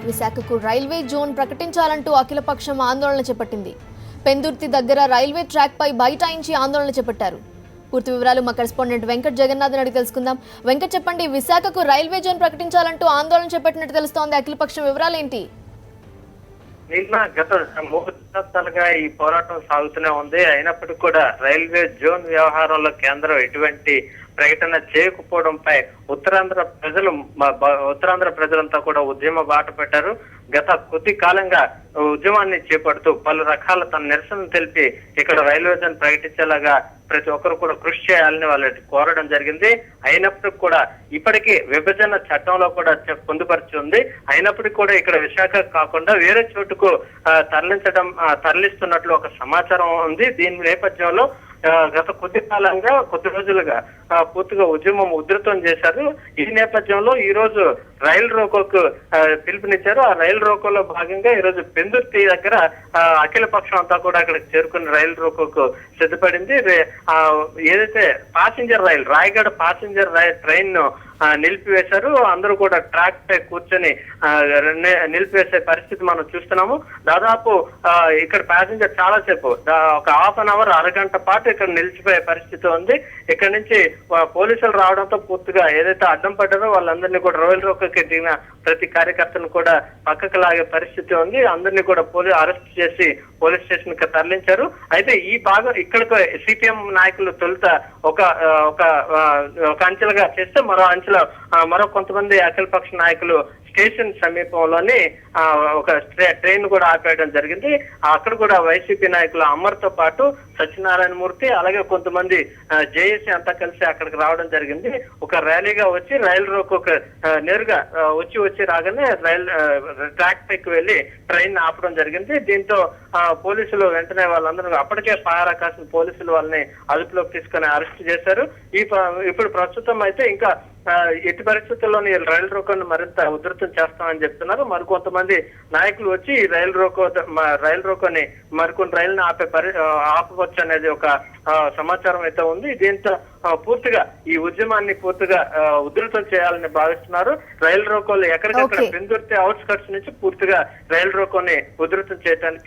విశాఖకు railway zone ప్రకటించాలంటూ అఖిలపక్షం ఆందోళన చేపట్టింది. పెందుర్తి దగ్గర రైల్వే ట్రాక్ పై బైఠాయించి ఆందోళన చేపట్టారు. పూర్తి వివరాలు మా కరెస్పాండెంట్ వెంకట్ జగన్నాథ్ అడిగి తెలుసుకుందాం. వెంకట్, చెప్పండి, విశాఖకు రైల్వే జోన్ ప్రకటించాలంటూ ఆందోళన చేపట్టినట్టు తెలుస్తోంది. అఖిలపక్షం వివరాలు ఏంటి? గత 3 దశాబ్దాలుగా ఈ పోరాటం సాగుతూనే ఉంది. అయినప్పటికీ కూడా రైల్వే జోన్ వ్యవహారంలో కేంద్రం ఎటువంటి ప్రకటన చేయకపోవడంపై ఉత్తరాంధ్ర ప్రజలంతా కూడా ఉద్యమ బాట పెట్టారు. గత కొద్ది కాలంగా ఉద్యమాన్ని చేపడుతూ పలు రకాల తన నిరసన తెలిపి ఇక్కడ రైల్వే జోన్ ప్రకటించేలాగా ప్రతి ఒక్కరు కూడా కృషి చేయాలని వాళ్ళకి కోరడం జరిగింది. అయినప్పటికీ కూడా ఇప్పటికీ విభజన చట్టంలో కూడా పొందుపరిచి ఉంది. అయినప్పటికీ కూడా ఇక్కడ విశాఖ కాకుండా వేరే చోటుకు తరలిస్తున్నట్లు ఒక సమాచారం ఉంది. దీని నేపథ్యంలో గత కొద్ది రోజులుగా పూర్తిగా ఉద్యమం ఉధృతం చేశారు. ఈ నేపథ్యంలో ఈ రోజు రైలు రోకోకు పిలుపునిచ్చారు. ఆ రైలు రోకోలో భాగంగా ఈ రోజు పెందుర్తి దగ్గర అఖిల పక్షం అంతా కూడా అక్కడికి చేరుకుని రైలు రోకోకు సిద్ధపడింది. ఏదైతే పాసింజర్ రైలు రాయగఢ పాసింజర్ ట్రైన్ ను నిలిపివేశారు. అందరూ కూడా ట్రాక్ పై కూర్చొని నిలిపివేసే పరిస్థితి మనం చూస్తున్నాము. దాదాపు ఇక్కడ ప్యాసింజర్ చాలా సేపు ఒక హాఫ్ అన్ అవర్ అరగంట పాటు ఇక్కడ నిలిచిపోయే పరిస్థితి ఉంది. ఇక్కడ నుంచి పోలీసులు రావడంతో పూర్తిగా ఏదైతే అడ్డం పడ్డారో వాళ్ళందరినీ కూడా రైలు రోకోకి దిగిన ప్రతి కార్యకర్తను కూడా పక్కకు లాగే పరిస్థితి ఉంది. అందరినీ కూడా అరెస్ట్ చేసి పోలీస్ స్టేషన్ కి తరలించారు. అయితే ఈ భాగం ఇక్కడికి సిపిఎం నాయకులు తొలుత ఒక అంచెలుగా చేస్తే మరో కొంతమంది అఖిలపక్ష నాయకులు స్టేషన్ సమీపంలోని ఒక ట్రైన్ కూడా ఆపేయడం జరిగింది. అక్కడ కూడా వైసీపీ నాయకులు అమర్తో పాటు సత్యనారాయణ మూర్తి అలాగే కొంతమంది జేఏసీ అంతా కలిసి అక్కడికి రావడం జరిగింది. ఒక ర్యాలీగా వచ్చి రైలు రోకో నేరుగా వచ్చి రాగానే ట్రాక్ పైకి వెళ్లి ట్రైన్ ఆపడం జరిగింది. దీంతో పోలీసులు వెంటనే వాళ్ళందరూ అప్పటికే పహారా కాసిన పోలీసులు వాళ్ళని అదుపులోకి తీసుకుని అరెస్ట్ చేశారు. ఇప్పుడు ప్రస్తుతం అయితే ఇంకా ఎట్టి పరిస్థితుల్లోని రైలు రోకోను మరింత ఉధృతం చేస్తామని చెప్తున్నారు. మరికొంతమంది నాయకులు వచ్చి రైలు రోకోని మరికొన్ని రైలును ఆపవచ్చు అనేది ఒక సమాచారం అయితే ఉంది. దీంతో పూర్తిగా ఈ ఉద్యమాన్ని పూర్తిగా ఉధృతం చేయాలని భావిస్తున్నారు. రైలు రోకోలు ఎక్కడికక్కడ పెందుర్తి అవుట్స్కట్స్ నుంచి పూర్తిగా రైలు రోకోని ఉధృతం చేయడానికి